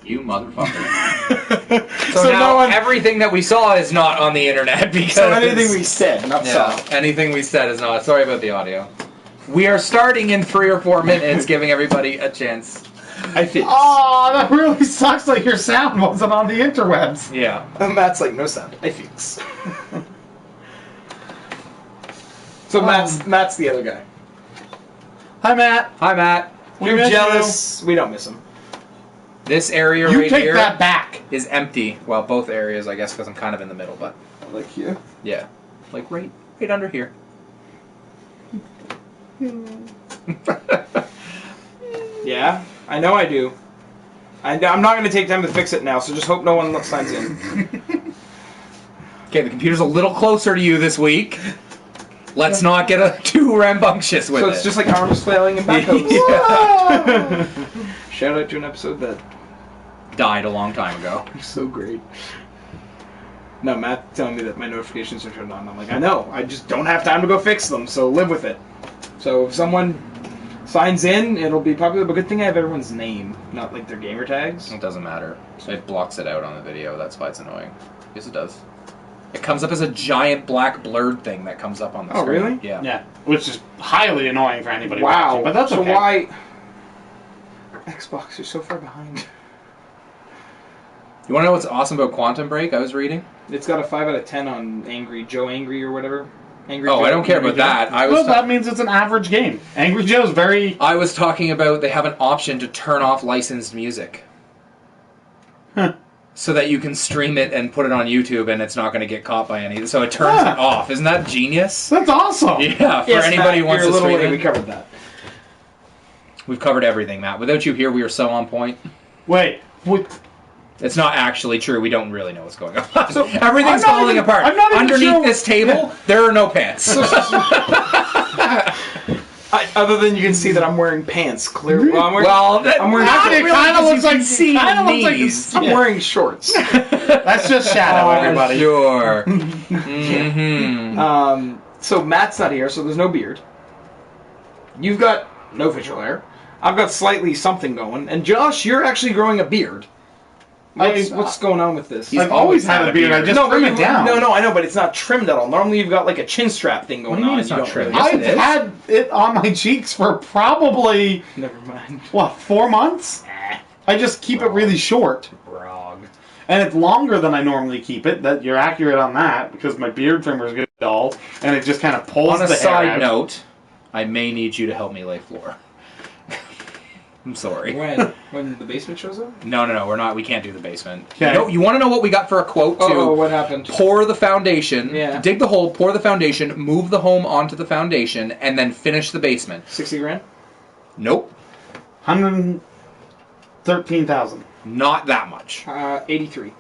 You motherfucker. so now everything that we saw is not on the internet because... So anything we said, not saw. Anything we said is not. Sorry about the audio. We are starting in 3 or 4 minutes, giving everybody a chance. I think. Oh, that really sucks like your sound wasn't on the interwebs. Yeah. And Matt's like, no sound. I fix. So Matt's the other guy. Hi, Matt. Hi, Matt. We're jealous. We don't miss him. This area You right take here that back. is empty. Well, both areas, I guess, because I'm kind of in the middle, but... Like here? Yeah. Like right under here. Yeah, I know I do. I'm not going to take time to fix it now, so just hope no one signs in. Okay, the computer's a little closer to you this week. Let's not get too rambunctious with it. So it's just like arms flailing and backhoes. Yeah. Shout out to an episode that died a long time ago. So great. No, Matt telling me that my notifications are turned on. I'm like, I know. I just don't have time to go fix them, so live with it. So if someone signs in, it'll be popular. But good thing I have everyone's name, not like their gamer tags. It doesn't matter. It blocks it out on the video. That's why it's annoying. Yes, it does. It comes up as a giant black blurred thing that comes up on the screen. Oh, really? Yeah. Yeah, which is highly annoying for anybody watching, but that's okay. So why... Xbox, you're so far behind. You want to know what's awesome about Quantum Break? I was reading. It's got a 5 out of 10 on Joe Angry or whatever. Angry oh, Joe, I don't care about that. Well, that means it's an average game. Angry Joe's very... I was talking about they have an option to turn off licensed music. Huh. So that you can stream it and put it on YouTube and it's not going to get caught by anything. So it turns it off. Isn't that genius? That's awesome. Yeah, for anybody who wants to stream it. We covered that. We've covered everything, Matt. Without you here, we are so on point. Wait, what? It's not actually true. We don't really know what's going on. So everything's falling apart. I'm not even Underneath sure. this table, there are no pants. Other than you can see that I'm wearing pants. Clearly, I'm wearing it kind of looks like I'm wearing shorts. That's just shadow, everybody. Sure. Mm-hmm. So Matt's not here, so there's no beard. You've got no facial hair. I've got slightly something going, and Josh, you're actually growing a beard. What's going on with this? I've always had a beard. I just trim it down. No, I know, but it's not trimmed at all. Normally, you've got like a chin strap thing going on. It's not trimmed. I've had it on my cheeks for probably... Never mind. What, 4 months? I just keep it really short. Brog. And it's longer than I normally keep it. That you're accurate on that, because my beard trimmer is good dull, and it just kind of pulls the hair out. On a side note, I may need you to help me lay floor. I'm sorry. When the basement shows up? No, we're not. We can't do the basement. Okay. You want to know what we got for a quote, too? Oh, what happened? Pour the foundation. Yeah. Dig the hole, pour the foundation, move the home onto the foundation, and then finish the basement. 60 grand? Nope. 113,000. Not that much. 83.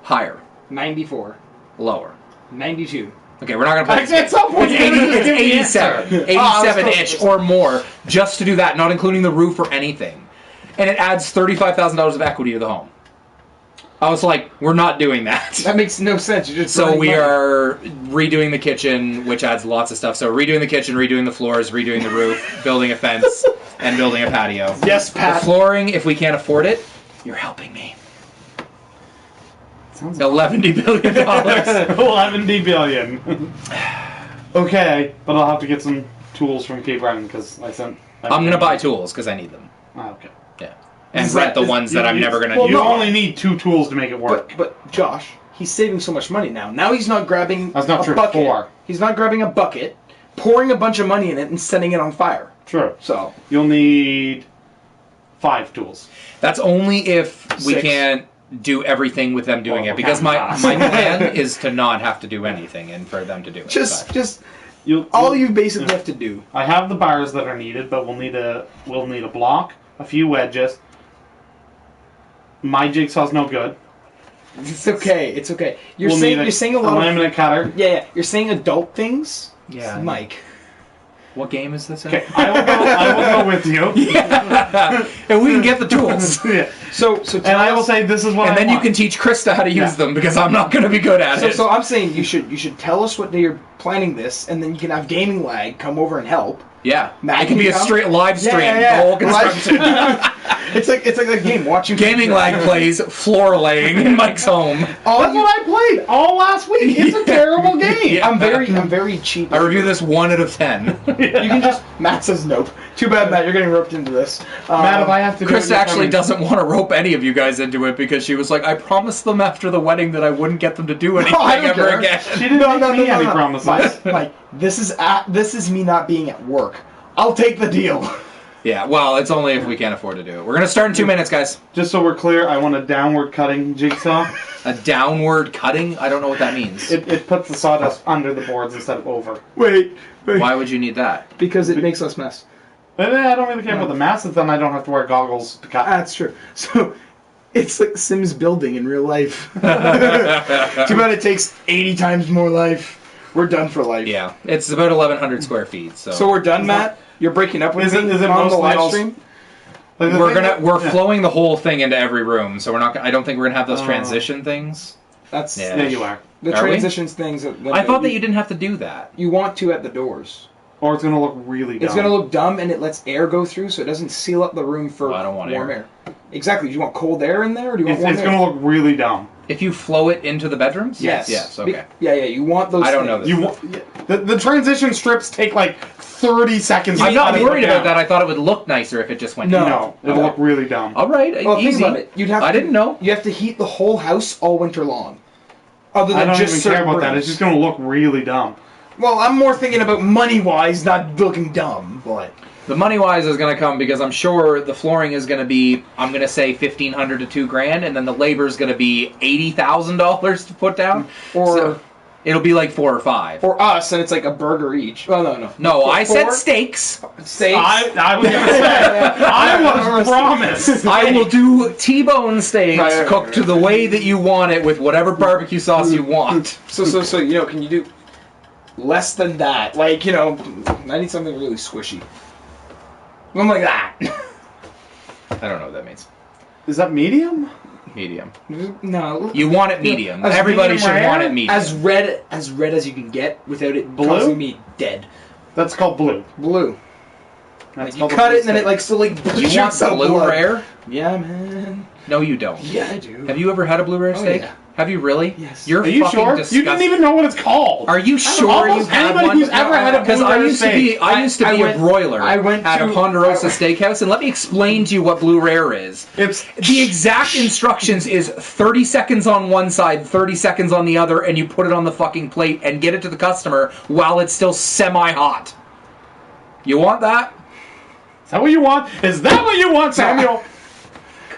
Higher. 94. Lower. 92. Okay, we're not going to play At some point, it's 87. 87-ish or more, just to do that, not including the roof or anything. And it adds $35,000 of equity to the home. I was like, we're not doing that. That makes no sense. You're just so we are redoing the kitchen, which adds lots of stuff. So redoing the kitchen, redoing the floors, redoing the roof, building a fence, and building a patio. Yes, Pat. The flooring, if we can't afford it, you're helping me. $11 billion. $11 billion. Okay, but I'll have to get some tools from Cape Breton because I'm going to buy tools because I need them. Oh, okay. Yeah. And rent the ones that I'm never going to use. You only need 2 tools to make it work. But Josh, he's saving so much money now. Now he's not grabbing That's not a true. bucket. 4. He's not grabbing a bucket, pouring a bunch of money in it, and setting it on fire. True. So you'll need 5 tools. That's only if we 6. can't do everything with them doing it. Because my plan is to not have to do anything and for them to do it. All you basically have to do. I have the bars that are needed, but we'll need a block, a few wedges. My jigsaw's no good. It's okay. It's okay. You're saying a lot of laminate cutter. Yeah. You're saying adult things. Yeah, Mike. What game is this in? Okay, I will go with you. Yeah. And we can get the tools. Yeah. So and I will say this is what. And then you can teach Krista how to use them because I'm not going to be good at it. So I'm saying you should tell us what day you're planning this, and then you can have Gaminglagg come over and help. Yeah. Matt It can be a can come? straight live stream. Yeah. The whole construction. It's like a game watching. Gaminglagg plays floor laying in Mike's home. That's what I played all last week. It's a terrible game. Yeah. I'm very cheap. I review this 1 out of 10. You can just. Matt says nope. Too bad, Matt. You're getting roped into this. Matt, if I have to do Chris it, actually doesn't want to rope any of you guys into it because she was like, I promised them after the wedding that I wouldn't get them to do anything I don't ever care. again. She didn't make me any promises. Mike, this is me not being at work. I'll take the deal. Yeah, well, it's only if we can't afford to do it. We're going to start in 2 minutes, guys. Just so we're clear, I want a downward cutting jigsaw. A downward cutting? I don't know what that means. It puts the sawdust under the boards instead of over. Wait. Why would you need that? Because it makes less mess. And I don't really care about the masses, then I don't have to wear goggles to cut. That's true. So, it's like Sims building in real life. Too bad it takes 80 times more life. We're done for life. Yeah, it's about 1,100 square feet. So we're done, Matt? You're breaking up with Is me it on the mostly live all- stream? Like, we're flowing the whole thing into every room. So we're not. I don't think we're gonna have those transition things. That's Yeah. Yeah, you are. the Are we? transitions things. I thought that you didn't have to do that. You want to at the doors. Or it's going to look really dumb. It's going to look dumb, and it lets air go through, so it doesn't seal up the room for Well, I don't want warm air. Exactly. Do you want cold air in there, or do you want It's warm going air? to look really dumb. If you flow it into the bedrooms? Yes. Yes. Okay. Yeah. You want those. I don't know things. this. You want, the transition strips take like 30 seconds. I'm to not put worried down. about that. I thought it would look nicer if it just went. No. in. No, it'll look really dumb. All right. Well, easy. think about it. You'd have. I to, didn't know. You have to heat the whole house all winter long. Other than I don't just even care certain about that. rooms. It's just going to look really dumb. Well, I'm more thinking about money-wise, not looking dumb, but... The money wise is going to come because I'm sure the flooring is going to be, I'm going to say $1,500 to $2,000, and then the labor is going to be $80,000 to put down. Or... So it'll be like 4 or 5. For us, and it's like a burger each. Oh, no. No, I said Four? steaks. Steaks. I was going to say, I was promised. I will do T-bone steaks Right. cooked to the way that you want it with whatever barbecue sauce you want. So, can you do less than that? Like, I need something really squishy. Something like that. I don't know what that means. Is that medium? Medium. No. You want it medium. As Everybody medium should rare? want it medium. As red as you can get without it Blue? causing me dead. That's called blue. Blue. That's You called cut a it and then it blue like still like you want shoots out blue blood. rare? Yeah, man. No, you don't. Yeah, I do. Have you ever had a blue rare steak? yeah. Have you really? Yes. You're Are you fucking sure? disgusting. You didn't even know what it's called. Are you sure Almost you've had anybody one? who's ever had a Because blue I rare used to steak. be, I used to I be went- a broiler I went at a to- Ponderosa Steakhouse, and let me explain to you what blue rare is. It's The exact instructions is 30 seconds on one side, 30 seconds on the other, and you put it on the fucking plate and get it to the customer while it's still semi-hot. You want that? Is that what you want? Is that what you want, Samuel?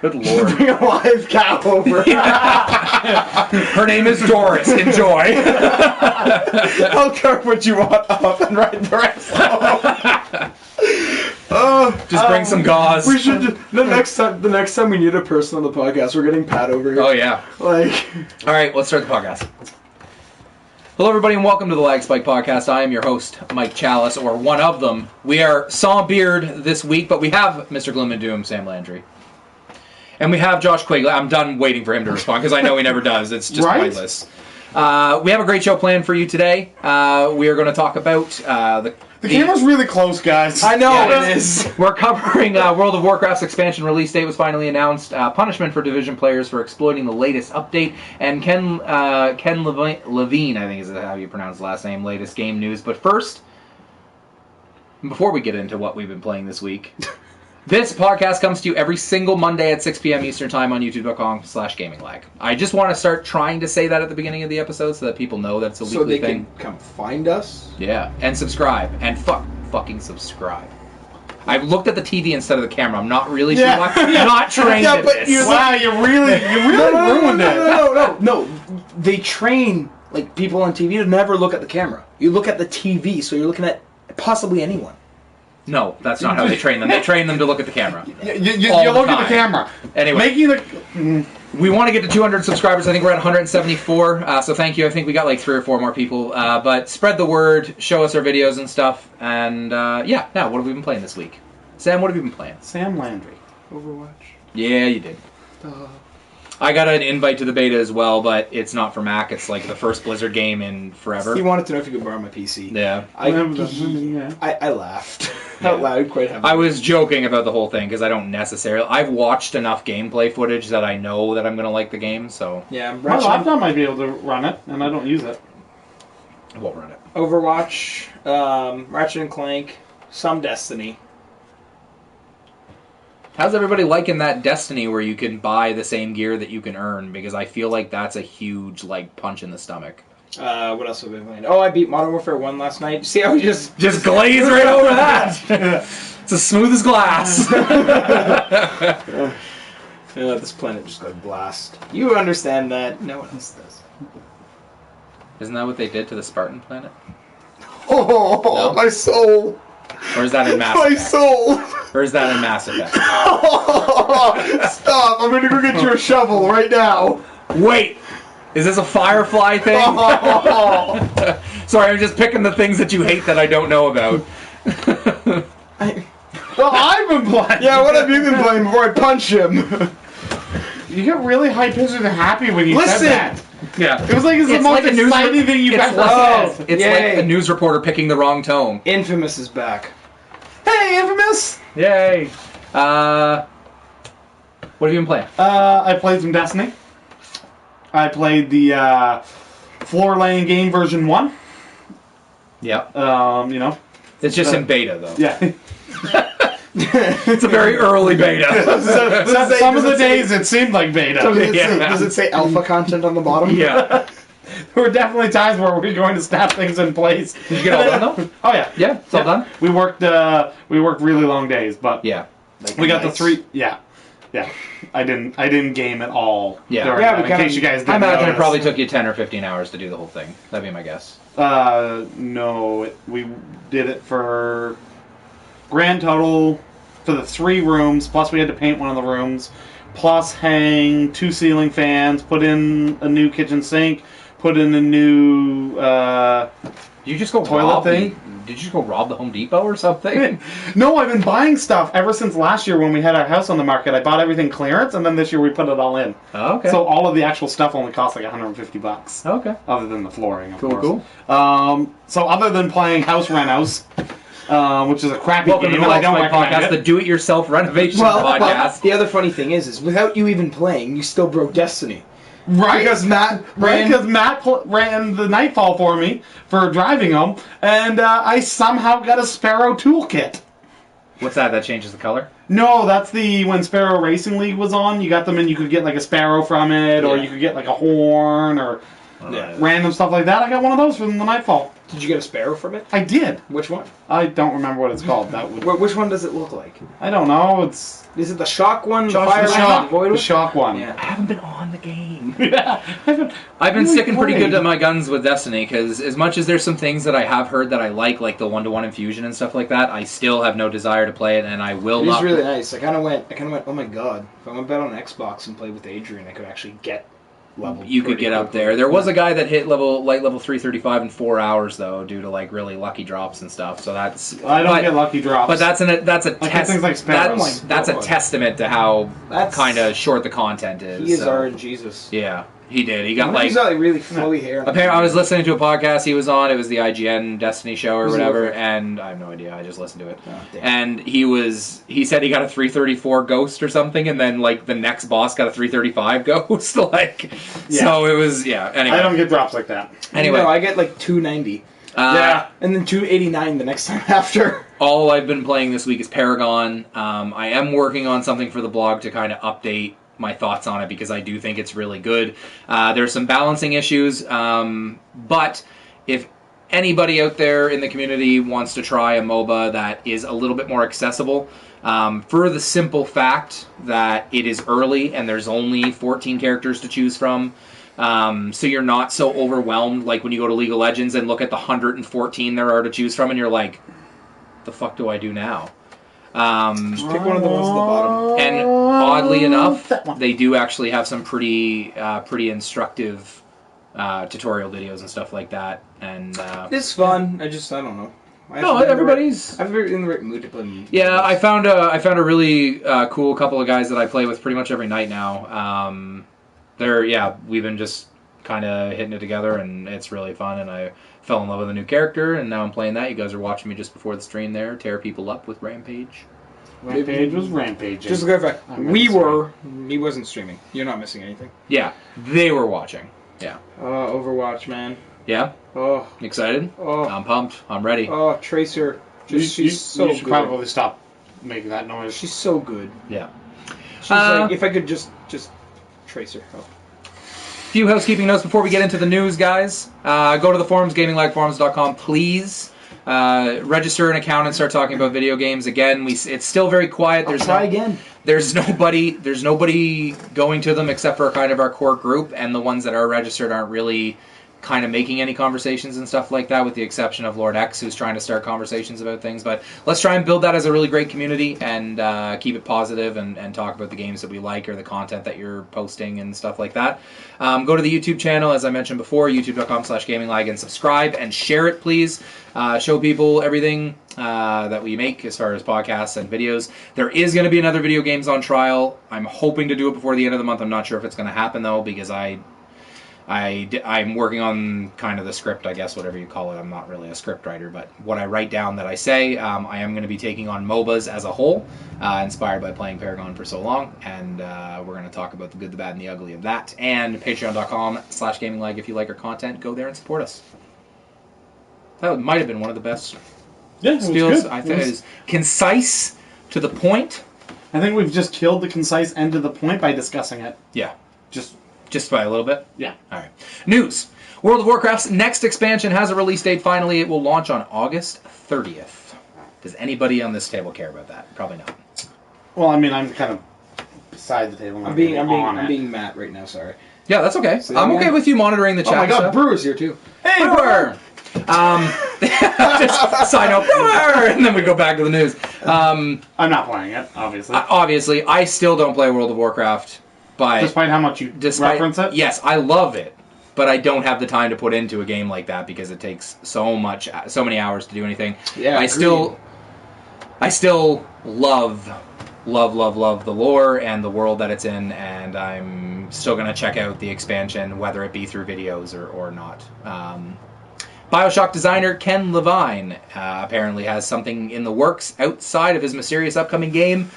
Good lord. Bring a live cow over. Her name is Doris. Enjoy. I'll carve what you want up and write the rest. Just bring some gauze. We should just, the next time we need a person on the podcast, we're getting Pat over here. Oh, yeah. Like, All right, let's start the podcast. Hello, everybody, and welcome to the LAGSpike podcast. I am your host, Mike Chalice, or one of them. We are Saw Beard this week, but we have Mr. Gloom and Doom, Sam Landry. And we have Josh Quigley. I'm done waiting for him to respond, because I know he never does. It's just Right? pointless. We have a great show planned for you today. We are going to talk about The camera's really close, guys. I know Yeah, it is. We're covering World of Warcraft's expansion release date was finally announced. Punishment for Division players for exploiting the latest update. And Ken Levine, I think is how you pronounce his last name, latest game news. But first, before we get into what we've been playing this week, this podcast comes to you every single Monday at 6 p.m. Eastern Time on youtube.com/Gaminglagg. I just want to start trying to say that at the beginning of the episode so that people know that it's a So weekly they thing. can come find us. Yeah, and subscribe. And fucking subscribe. I've looked at the TV instead of the camera. I'm not really sure why. I'm not trained Yeah, at but this. you're Wow, you really ruined it. No. They train like people on TV to never look at the camera. You look at the TV, so you're looking at possibly anyone. No, that's not how they train them. They train them to look at the camera. You All the look at time. the camera. Anyway. Making the... We want to get to 200 subscribers. I think we're at 174. So thank you. I think we got like 3 or 4 more people. But spread the word. Show us our videos and stuff. And yeah, now what have we been playing this week? Sam, what have you been playing? Sam Landry. Overwatch. Yeah, you did. I got an invite to the beta as well, but it's not for Mac. It's like the first Blizzard game in forever. He wanted to know if he could borrow my PC. Yeah. I laughed out loud quite heavily. I was joking about the whole thing because I don't necessarily... I've watched enough gameplay footage that I know that I'm going to like the game, so... Yeah, My laptop might be able to run it, and I don't use it. I won't run it. Overwatch, Ratchet and Clank, some Destiny. How's everybody liking that Destiny where you can buy the same gear that you can earn? Because I feel like that's a huge like punch in the stomach. What else have we been playing? Oh, I beat Modern Warfare 1 last night. See how we just glaze right over that? It's as smooth as glass. This planet just got a blast. You understand that. No one else does. Isn't that what they did to the Spartan planet? Oh, No? my soul! Or is that in Mass My Effect? soul! Or is that in Mass Effect? Stop! I'm gonna go get you a shovel right now. Wait! Is this a Firefly thing? Sorry, I'm just picking the things that you hate that I don't know about. Well, I've been playing. Yeah, what have you been playing before I punch him? You get really high-pitched and happy when you Listen! said that. Yeah. It was like it's the most exciting thing you've ever said. It's like the news reporter picking the wrong tone. Infamous is back. Hey, Infamous! Yay! What have you been playing? I played some Destiny. I played the floor laying game version 1. Yep. You know. It's just in beta, though. Yeah. It's a very early beta. Some of the days it seemed like beta. Does it say alpha content on the bottom? Yeah. There were definitely times where we were going to snap things in place. Did you get all done, though? Oh, yeah. Yeah, it's all done? We worked really long days, but Yeah. we got the 3... Yeah. Yeah. I didn't game at all. Yeah. during Yeah, that, we in kinda- case you guys didn't I imagine it notice. probably took you 10 or 15 hours to do the whole thing. That'd be my guess. No, we did it for grand total for the 3 rooms, plus we had to paint one of the rooms, plus hang 2 ceiling fans, put in a new kitchen sink, put in a new Did you just go Toilet rob thing? Did you just go rob the Home Depot or something? No, I've been buying stuff ever since last year when we had our house on the market. I bought everything clearance, and then this year we put it all in. Oh, okay. So all of the actual stuff only cost like $150. Okay. Other than the flooring, of course. Cool. So other than playing House Renos, which is a crappy Welcome to game, the and I don't LAGSpike recommend podcast, it. the do-it-yourself renovation podcast. the other funny thing is without you even playing, you still broke Destiny. Right? Because Matt Right, because Matt ran the Nightfall for me for driving them, and I somehow got a Sparrow toolkit. What's that? That changes the color? No, that's when Sparrow Racing League was on. You got them, and you could get like a sparrow from it, or Yeah. you could get like a horn, or Yeah. random stuff like that. I got one of those from the Nightfall. Did you get a sparrow from it? I did. Which one? I don't remember what it's called. That would. Which one does it look like? I don't know. It's Is it the shock one? Josh, the fire the one? shock. Void the one? shock one. Yeah. I haven't been on the game. Yeah, I've been really sticking pretty played. good to my guns with Destiny, because as much as there's some things that I have heard that I like the one-to-one infusion and stuff like that, I still have no desire to play it, and I will It not. is really nice. I kind of went, oh my god. If I went bet on Xbox and played with Adrian, I could actually get level. You could pretty get up quickly. there. There was a guy that hit level 335 in 4 hours though, due to like really lucky drops and stuff. So that's I don't get lucky drops. But that's a get test. things like sparrows. That's a God. testament to how That's- kind of short the content is. He is so. our Jesus. Yeah, he did. He got like. He's got like really flowy hair. Apparently, I was listening to a podcast he was on. It was the IGN Destiny show or Was it whatever, okay? and I have no idea. I just listened to it. Oh, damn. And he said he got a 334 ghost or something, and then like the next boss got a 335 ghost. Like, Yeah. so it was Anyway, I don't get drops like that. anyway, No, I get like 290. Yeah. And then 289 the next time after. all I've been playing this week is Paragon. I am working on something for the blog to kind of update my thoughts on it because I do think it's really good. There's some balancing issues, but if anybody out there in the community wants to try a MOBA that is a little bit more accessible, for the simple fact that it is early and there's only 14 characters to choose from, so you're not so overwhelmed like when you go to League of Legends and look at the 114 there are to choose from and you're like, the fuck do I do now? Just pick one of the ones at the bottom. And oddly enough, they do actually have some pretty instructive tutorial videos and stuff like that. And It's fun. I don't know. no, everybody's. I'm in the right mood to play. Yeah, I found a really cool couple of guys that I play with pretty much every night now. we've been just kind of hitting it together, and it's really fun, and I fell in love with a new character, and now I'm playing that. You guys are watching me just before the stream there, tear people up with Rampage. Rampage was rampaging. Just to clarify, he wasn't streaming. You're not missing anything. Yeah, they were watching. Yeah. Overwatch, man. Yeah? Oh. Excited? Oh. I'm pumped. I'm ready. Oh, Tracer. She's so you should good. probably stop making that noise. She's so good. Yeah. She's like, if I could just trace her. Oh. Few housekeeping notes before we get into the news, guys. Go to the forums, gaminglagforums.com, please. Register an account and start talking about video games again. It's still very quiet. Again. There's nobody going to them except for kind of our core group, and the ones that are registered aren't really kind of making any conversations and stuff like that, with the exception of Lord X, who's trying to start conversations about things. But let's try and build that as a really great community and keep it positive and talk about the games that we like or the content that you're posting and stuff like that. Go to the YouTube channel, as I mentioned before, youtube.com/gaminglagg, and subscribe and share it, please. Show people everything that we make as far as podcasts and videos. There is going to be another video games on trial. I'm hoping to do it before the end of the month. I'm not sure if it's going to happen, though, because I'm working on kind of the script, I guess, whatever you call it. I'm not really a script writer, but what I write down that I say, I am going to be taking on MOBAs as a whole, inspired by playing Paragon for so long, and we're going to talk about the good, the bad, and the ugly of that, and patreon.com/gaminglagg. If you like our content, go there and support us. That might have been one of the best spiels. I think it is concise, to the point. I think we've just killed the concise and to the point by discussing it. Yeah. Just by a little bit? Yeah. All right. News. World of Warcraft's next expansion has a release date finally. It will launch on August 30th. Does anybody on this table care about that? Probably not. Well, I mean, I'm kind of beside the table. I'm being Matt right now, sorry. Yeah, that's okay. I'm okay with you monitoring the chat. Oh my god, stuff. Brewer's here too. Hey, Brewer! Just sign up, Brewer! And then we go back to the news. I'm not playing it, obviously. Obviously, I still don't play World of Warcraft. Despite how much you reference it? Yes, I love it, but I don't have the time to put into a game like that because it takes so many hours to do anything. Yeah, I still love the lore and the world that it's in, and I'm still going to check out the expansion, whether it be through videos or not. BioShock designer Ken Levine apparently has something in the works outside of his mysterious upcoming game.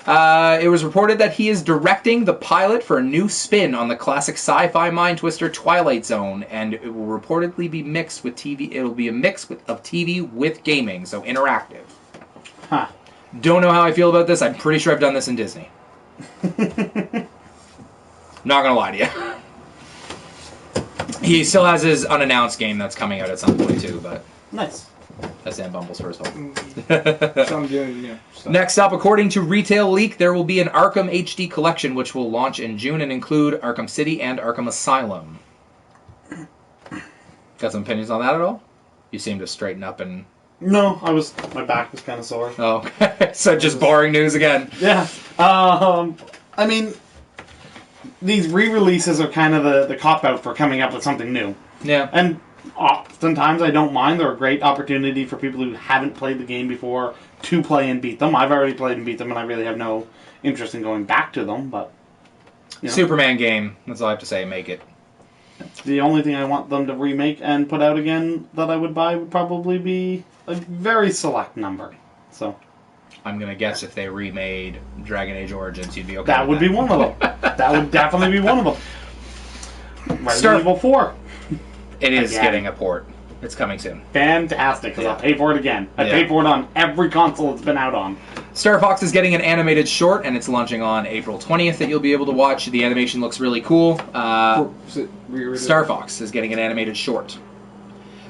It was reported that he is directing the pilot for a new spin on the classic sci-fi mind twister Twilight Zone, and it will reportedly be mixed with TV. It'll be a mix of TV with gaming, so interactive. Huh. Don't know how I feel about this. I'm pretty sure I've done this in Disney. Not gonna lie to you. He still has his unannounced game that's coming out at some point too, but nice. That's Sam Bumble's first one. So I'm doing, Next up, according to Retail Leak, there will be an Arkham HD collection which will launch in June and include Arkham City and Arkham Asylum. Got some opinions on that at all? You seem to straighten up and... No, my back was kind of sore. Oh, okay. So just boring news again. Yeah. I mean, these re-releases are kind of the cop-out for coming up with something new. Yeah. And oftentimes I don't mind. They're a great opportunity for people who haven't played the game before to play and beat them. I've already played and beat them, and I really have no interest in going back to them, but... Superman game. That's all I have to say. Make it. The only thing I want them to remake and put out again that I would buy would probably be a very select number. So... I'm going to guess if they remade Dragon Age Origins, you'd be okay That would be one of them. That would definitely be one of them. Resident Evil 4. It is getting a port. It's coming soon. Fantastic, because I'll pay for it again. I pay for it on every console it's been out on. Star Fox is getting an animated short, and it's launching on April 20th that you'll be able to watch. The animation looks really cool. Star Fox is getting an animated short.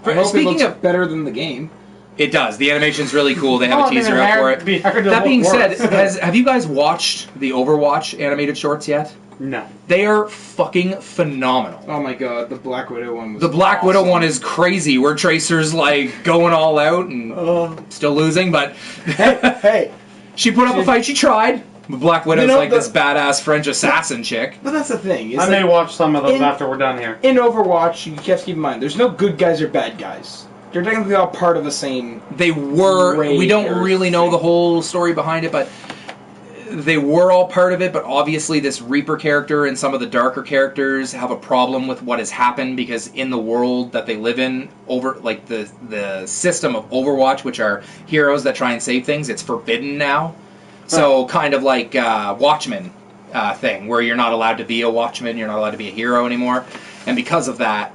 I hope it looks better than the game. It does. The animation's really cool. They have a teaser out for it. That being said, have you guys watched the Overwatch animated shorts yet? No. They are fucking phenomenal. Oh my god, the Black Widow one was The Black Widow one is crazy, where Tracer's like going all out and still losing, but hey. She put up a fight, she tried. Black Widow's like this badass French assassin chick. But that's the thing. I may watch some of those after we're done here. In Overwatch, you have to keep in mind, there's no good guys or bad guys. They're technically all part of the same... They were... We don't really know the whole story behind it, but they were all part of it, but obviously this Reaper character and some of the darker characters have a problem with what has happened because in the world that they live in, over like the system of Overwatch, which are heroes that try and save things, it's forbidden now. So kind of like Watchmen thing, where you're not allowed to be a Watchman, you're not allowed to be a hero anymore, and because of that,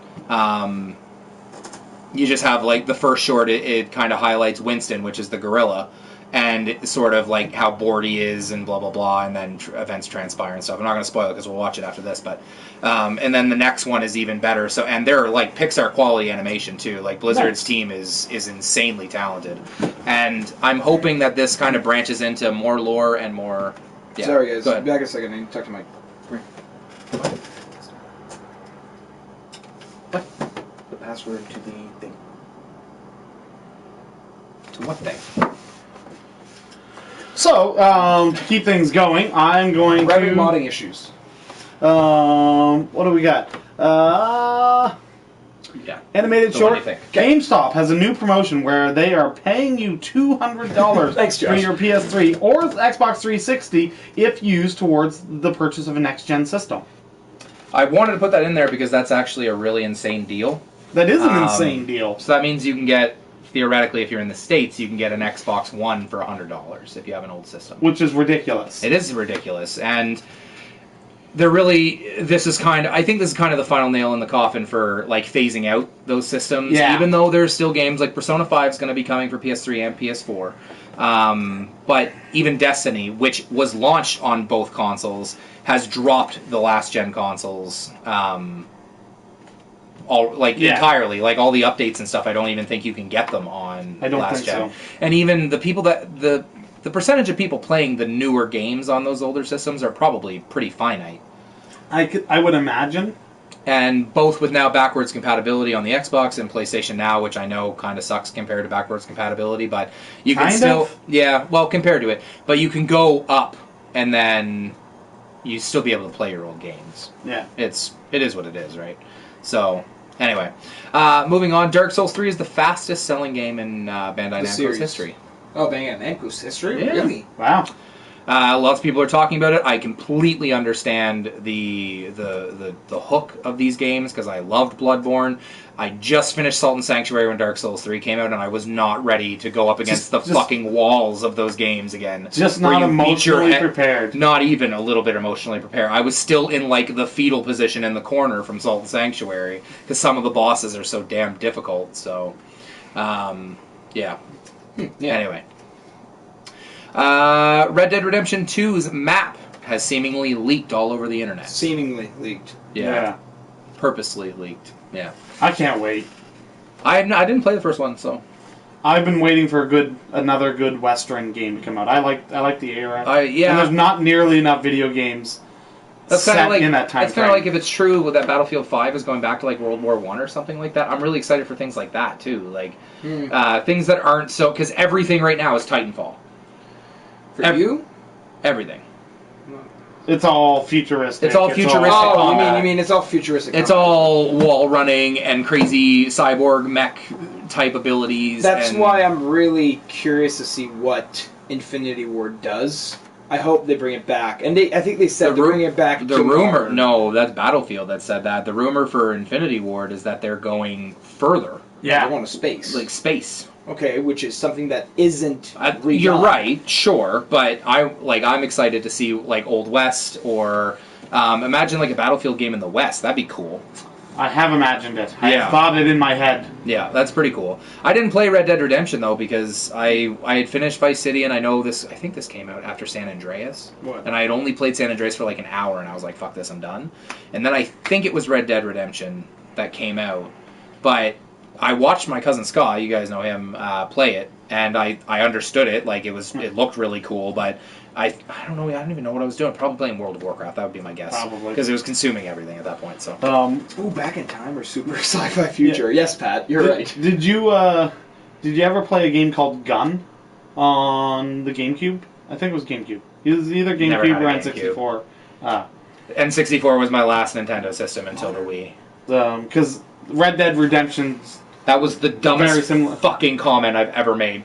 you just have like the first short. It kind of highlights Winston, which is the gorilla. And it's sort of like how bored he is and blah, blah, blah, and then events transpire and stuff. I'm not going to spoil it because we'll watch it after this. But and then the next one is even better. So and they're like Pixar quality animation too. Like Blizzard's team is insanely talented. And I'm hoping that this kind of branches into more lore and more... Yeah, sorry, guys. go ahead. Back a second. I need to talk to Mike. What? The password to the thing. To what thing? So, to keep things going, I'm going Grabbing to... modding issues. What do we got? Yeah. Animated So short. what do you think? GameStop has a new promotion where they are paying you $200 Thanks, for Josh. your PS3 or Xbox 360 if used towards the purchase of a next-gen system. I wanted to put that in there because that's actually a really insane deal. That is an insane deal. So that means you can get, theoretically, if you're in the States, you can get an Xbox One for $100 if you have an old system. Which is ridiculous. It is ridiculous, and they're really. This is kind of. I think this is kind of the final nail in the coffin for like phasing out those systems. Yeah. Even though there's still games like Persona 5 is going to be coming for PS3 and PS4, but even Destiny, which was launched on both consoles, has dropped the last gen consoles. Entirely, like all the updates and stuff. I don't even think you can get them on I don't last think gen. so. And even the people that the percentage of people playing the newer games on those older systems are probably pretty finite. I would imagine. And both with now backwards compatibility on the Xbox and PlayStation Now, which I know kind of sucks compared to backwards compatibility, but you can compared to it, but you can go up and then you still be able to play your old games. Yeah. It is what it is, right? So, anyway. Moving on, Dark Souls 3 is the fastest selling game in Bandai Namco's series. history. Oh, Bandai Namco's history? Yeah. Really? Wow. Lots of people are talking about it. I completely understand the hook of these games because I loved Bloodborne. I just finished Salt and Sanctuary when Dark Souls 3 came out, and I was not ready to go up against the fucking walls of those games again. Just where not you beat your emotionally head- prepared. Not even a little bit emotionally prepared. I was still in like the fetal position in the corner from Salt and Sanctuary because some of the bosses are so damn difficult. So, yeah. Anyway. Red Dead Redemption 2's map has seemingly leaked all over the internet. Seemingly leaked. Yeah. Purposely leaked. Yeah. I can't wait. I didn't play the first one, so I've been waiting for another good Western game to come out. I like the era. And yeah. there's not nearly enough video games That's kind of set like in that time That's kind of frame. like if it's true that Battlefield 5 is going back to like World War I or something like that. I'm really excited for things like that too, like things that aren't so because everything right now is Titanfall. For you? Everything. It's all futuristic. It's all futuristic. Oh, combat. you mean it's all futuristic. It's combat. all wall running and crazy cyborg mech type abilities. That's and why I'm really curious to see what Infinity Ward does. I hope they bring it back, and I think they said they're bringing it back. The rumor, no, that's Battlefield that said that. The rumor for Infinity Ward is that they're going further, They're going to space. like space. Okay, which is something that isn't. You're right, sure, but I'm excited to see like Old West or imagine like a Battlefield game in the West. That'd be cool. I have imagined it. I Yeah. thought it in my head. Yeah, that's pretty cool. I didn't play Red Dead Redemption though because I had finished Vice City and I think this came out after San Andreas. What? And I had only played San Andreas for like an hour and I was like, fuck this, I'm done. And then I think it was Red Dead Redemption that came out. But I watched my cousin Scott, you guys know him, play it, and I understood it. Like it looked really cool, but I don't know. I don't even know what I was doing. Probably playing World of Warcraft. That would be my guess. Probably. Because it was consuming everything at that point. So. Ooh, Back in Time or Super Sci-Fi Future. Yeah. Yes, Pat, you're right. Did you ever play a game called Gun on the GameCube? I think it was GameCube. It was either Never GameCube had or a N64. N64 was my last Nintendo system until the Wii. Because Red Dead Redemption's That was the Very dumbest similar. fucking comment I've ever made.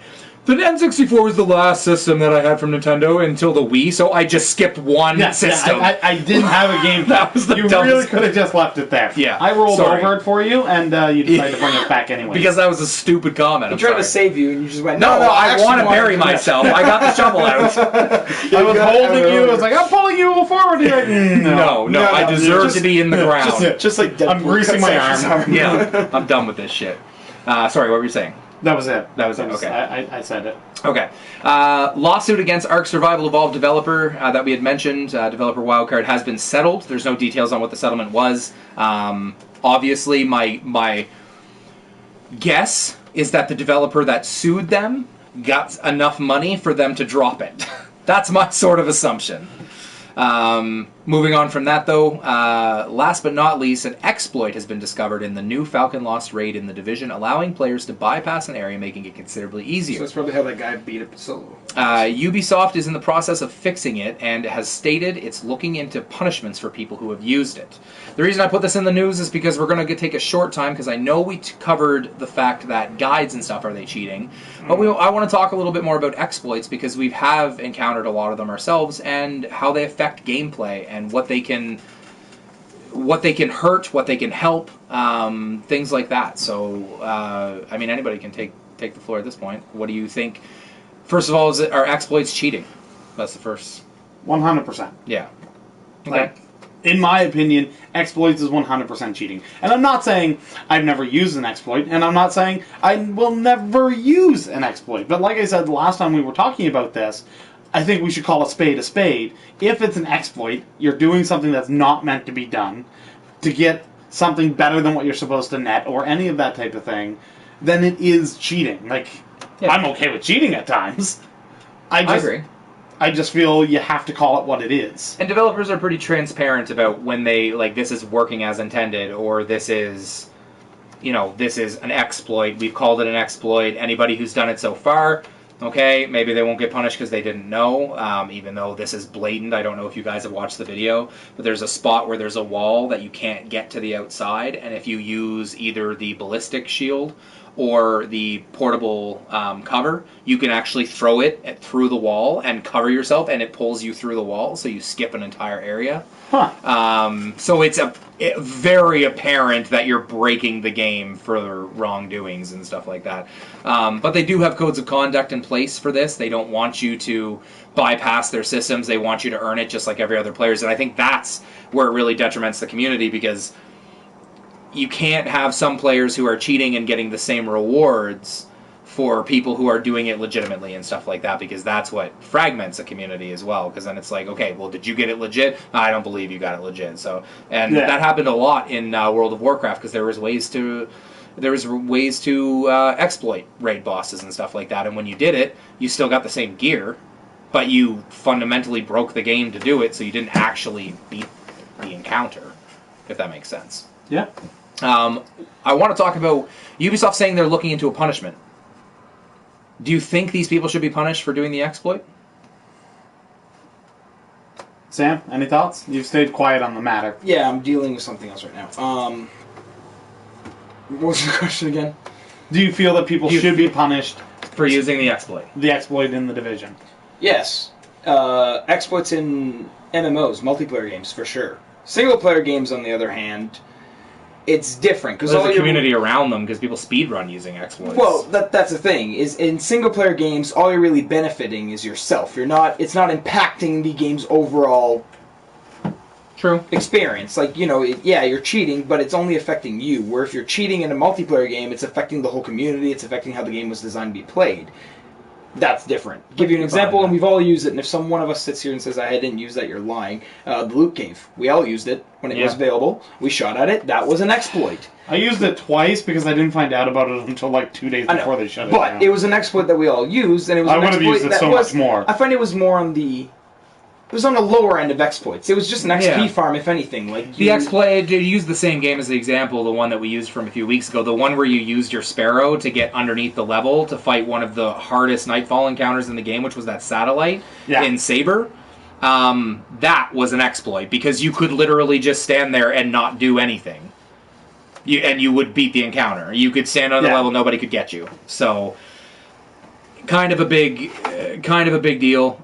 the N64 was the last system that I had from Nintendo until the Wii, so I just skipped one system. I didn't have a game. That was the You dumbest- really could have just left it there. Yeah, I rolled sorry. over it for you, and you decided to bring it back anyway. Because that was a stupid comment. He I'm tried sorry. to save you, and you just went, No, I actually want to wanted bury myself. I got the shovel out. I was holding you. I was like, I'm pulling you forward here. No, I deserve to be in the ground. Just like Deadpool I'm greasing my cuts off arm. his Yeah, I'm done with this shit. Sorry, what were you saying? That was it. Okay. I said it. Okay. Lawsuit against Ark Survival Evolved developer that we had mentioned, developer Wildcard, has been settled. There's no details on what the settlement was. Obviously, my guess is that the developer that sued them got enough money for them to drop it. That's my sort of assumption. Moving on from that, though, last but not least, an exploit has been discovered in the new Falcon Lost raid in the Division, allowing players to bypass an area, making it considerably So easier. that's probably how that guy beat up Solo. Ubisoft is in the process of fixing it and has stated it's looking into punishments for people who have used it. The reason I put this in the news is because we're going to take a short time, because I know we covered the fact that guides and stuff, are they cheating? But I want to talk a little bit more about exploits, because we have encountered a lot of them ourselves, and how they affect gameplay, and what they can hurt, what they can help, things like that. So, I mean, anybody can take the floor at this point. What do you think? First of all, are exploits cheating? That's the first. 100%. Yeah. Okay. Like, in my opinion, exploits is 100% cheating. And I'm not saying I've never used an exploit, and I'm not saying I will never use an exploit. But like I said the last time we were talking about this, I think we should call a spade a spade. If it's an exploit, you're doing something that's not meant to be done to get something better than what you're supposed to net, or any of that type of thing, then it is cheating. Like, Yeah. I'm okay with cheating at times. I agree. I just feel you have to call it what it is. And developers are pretty transparent about when they, like, this is working as intended, or this is, this is an exploit. We've called it an exploit. Anybody who's done it so far, okay, maybe they won't get punished because they didn't know, even though this is blatant. I don't know if you guys have watched the video, but there's a spot where there's a wall that you can't get to the outside, and if you use either the ballistic shield or the portable cover, you can actually throw it through the wall and cover yourself, and it pulls you through the wall, so you skip an entire area. Huh. So it's very apparent that you're breaking the game for wrongdoings and stuff like that. But they do have codes of conduct in place for this. They don't want you to bypass their systems. They want you to earn it just like every other players. And I think that's where it really detriments the community, because you can't have some players who are cheating and getting the same rewards for people who are doing it legitimately and stuff like that, because that's what fragments a community as well. Because then it's like, okay, well, did you get it legit? I don't believe you got it legit. So, and that happened a lot in World of Warcraft, because there was ways to exploit raid bosses and stuff like that. And when you did it, you still got the same gear, but you fundamentally broke the game to do it, so you didn't actually beat the encounter, if that makes sense. Yeah. I want to talk about Ubisoft saying they're looking into a punishment. Do you think these people should be punished for doing the exploit? Sam, any thoughts? You've stayed quiet on the matter. Yeah, I'm dealing with something else right now. What was the question again? Do you feel that people should be punished For using the exploit. the exploit in the Division? Yes. Exploits in MMOs, multiplayer games, for sure. Single-player games, on the other hand, it's different. There's a community around them, because people speedrun using exploits. Well, that's the thing. Is in single-player games, all you're really benefiting is yourself. It's not impacting the game's overall True. experience. Like, you're cheating, but it's only affecting you. Where if you're cheating in a multiplayer game, it's affecting the whole community. It's affecting how the game was designed to be played. That's different. Give you an example, and we've all used it. And if one of us sits here and says, "I didn't use that," you're lying. The loot cave. We all used it when it was available. We shot at it. That was an exploit. I used it twice because I didn't find out about it until like 2 days before they shut it down. But it was an exploit that we all used, and it was I an would have exploit used it that so was, much more. I find it was more on the... It was on the lower end of exploits. It was just an XP farm, if anything. Like The exploit, to use the same game as the example, the one that we used from a few weeks ago, the one where you used your Sparrow to get underneath the level to fight one of the hardest Nightfall encounters in the game, which was that satellite in Saber. That was an exploit, because you could literally just stand there and not do anything. And you would beat the encounter. You could stand on the level, nobody could get you. So... kind of a big deal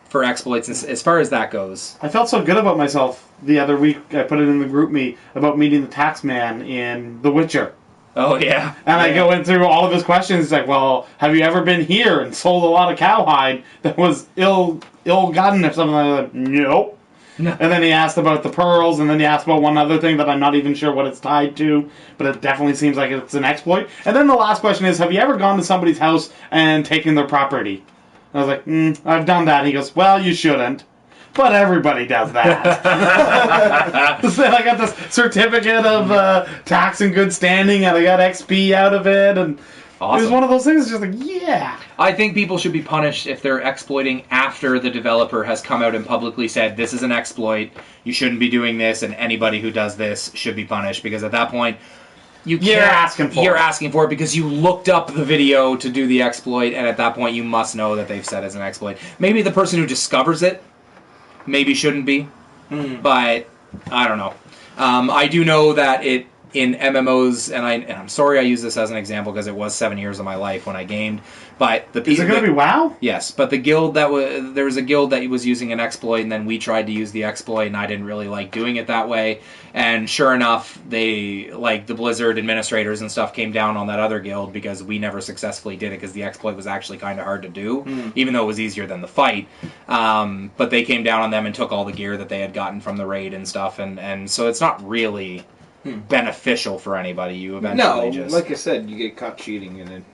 for exploits as far as that goes. I felt so good about myself the other week. I put it in the group me about meeting the tax man in The Witcher. Oh yeah, And I go in through all of his questions. He's like, "Well, have you ever been here and sold a lot of cowhide that was ill-gotten or something like that?" Nope. No. And then he asked about the pearls, and then he asked about one other thing that I'm not even sure what it's tied to, but it definitely seems like it's an exploit. And then the last question is, have you ever gone to somebody's house and taken their property? And I was like, I've done that. And he goes, well, you shouldn't. But everybody does that. So I got this certificate of tax in good standing, and I got XP out of it, and awesome. It was one of those things just like, yeah. I think people should be punished if they're exploiting after the developer has come out and publicly said, this is an exploit, you shouldn't be doing this, and anybody who does this should be punished, because at that point, you're asking for it because you looked up the video to do the exploit, and at that point you must know that they've said it's an exploit. Maybe the person who discovers it maybe shouldn't be, but I don't know. I do know that in MMOs, and I'm sorry I use this as an example because it was 7 years of my life when I gamed, but the people... Is it going to be WoW? Yes, but the guild there was a guild that was using an exploit, and then we tried to use the exploit, and I didn't really like doing it that way, and sure enough, the Blizzard administrators and stuff came down on that other guild because we never successfully did it because the exploit was actually kind of hard to do, even though it was easier than the fight, but they came down on them and took all the gear that they had gotten from the raid and stuff, and so it's not really beneficial for anybody. You eventually like I said, you get caught cheating and then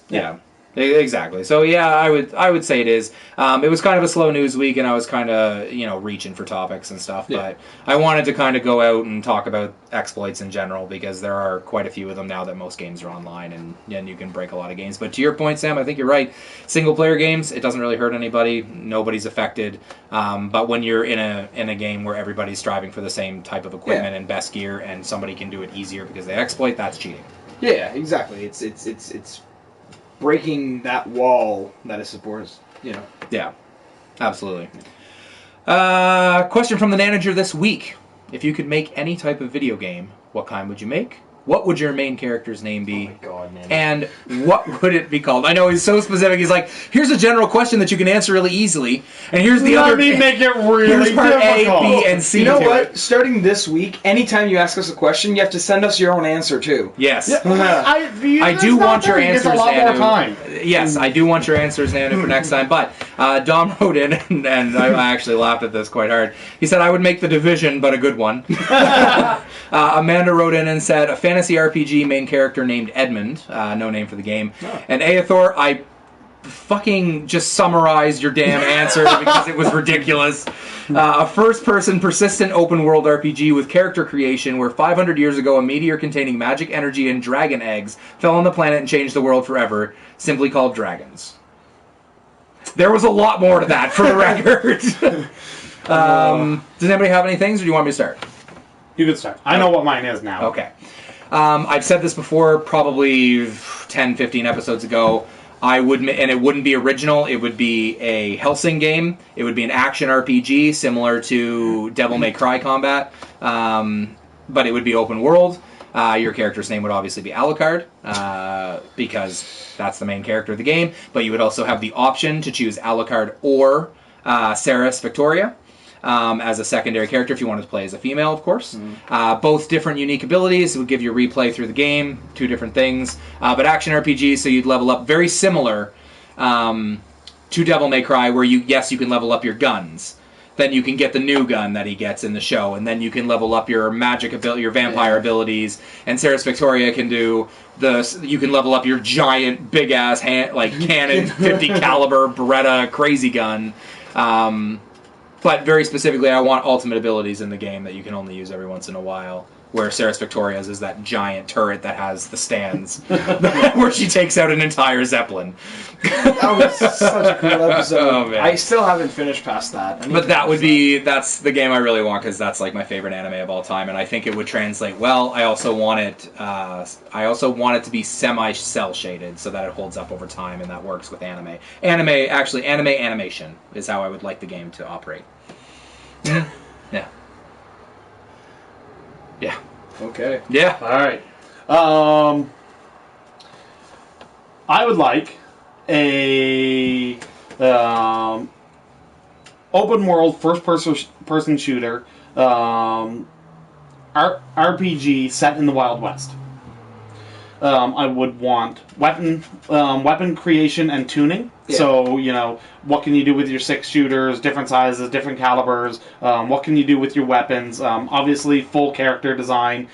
yeah, exactly. So yeah, I would say it is. It was kind of a slow news week, and I was kind of reaching for topics and stuff. Yeah. But I wanted to kind of go out and talk about exploits in general because there are quite a few of them now that most games are online, and you can break a lot of games. But to your point, Sam, I think you're right. Single player games, it doesn't really hurt anybody. Nobody's affected. But when you're in a game where everybody's striving for the same type of equipment and best gear, and somebody can do it easier because they exploit, that's cheating. Yeah, exactly. It's breaking that wall that it supports, Yeah, absolutely. Question from the Nanuger this week. If you could make any type of video game, what kind would you make? What would your main character's name be? Oh my God, man. And what would it be called? I know he's so specific. He's like, here's a general question that you can answer really easily, and here's the other. Let me make it really here's part difficult. A, B, and C. You know to what? it. Starting this week, anytime you ask us a question, you have to send us your own answer too. Yes. I do want your answers, It's a lot more Nanu. time. Yes, I do want your answers, Nanu, for next time. But Dom wrote in, and I actually laughed at this quite hard. He said, I would make The Division, but a good one. Amanda wrote in and said, a fantasy RPG main character named Edmund. No name for the game. Oh. And Aethor, I fucking just summarized your damn answer because it was ridiculous. A first-person, persistent open-world RPG with character creation where 500 years ago a meteor containing magic energy and dragon eggs fell on the planet and changed the world forever, simply called Dragons. There was a lot more to that, for the record. Does anybody have any things, or do you want me to start? You could start. I know what mine is now. Okay. I've said this before, probably 10, 15 episodes ago. And it wouldn't be original. It would be a Hellsing game. It would be an action RPG similar to Devil May Cry combat, but it would be open world. Your character's name would obviously be Alucard, because that's the main character of the game. But you would also have the option to choose Alucard or Ceres Victoria as a secondary character if you wanted to play as a female, of course. Both different unique abilities. It would give you replay through the game, two different things. But action RPG, so you'd level up very similar to Devil May Cry, where you can level up your guns. Then you can get the new gun that he gets in the show, and then you can level up your magic ability, your vampire abilities. And Ceres Victoria can do you can level up your giant, big ass cannon, 50 caliber Beretta crazy gun. But very specifically, I want ultimate abilities in the game that you can only use every once in a while. Where Ceres Victoria's is that giant turret that has the stands, where she takes out an entire Zeppelin. That was such a cool episode. Oh, man. I still haven't finished past that. But that's the game I really want, because that's like my favorite anime of all time, and I think it would translate well. I also want it to be semi-cell shaded so that it holds up over time, and that works with anime. Anime animation is how I would like the game to operate. Yeah. Yeah. Okay. Yeah. All right. I would like a open world first person shooter RPG set in the Wild West. I would want weapon creation and tuning. Yeah. So, what can you do with your 6 shooters, different sizes, different calibers? What can you do with your weapons? Obviously, full character design.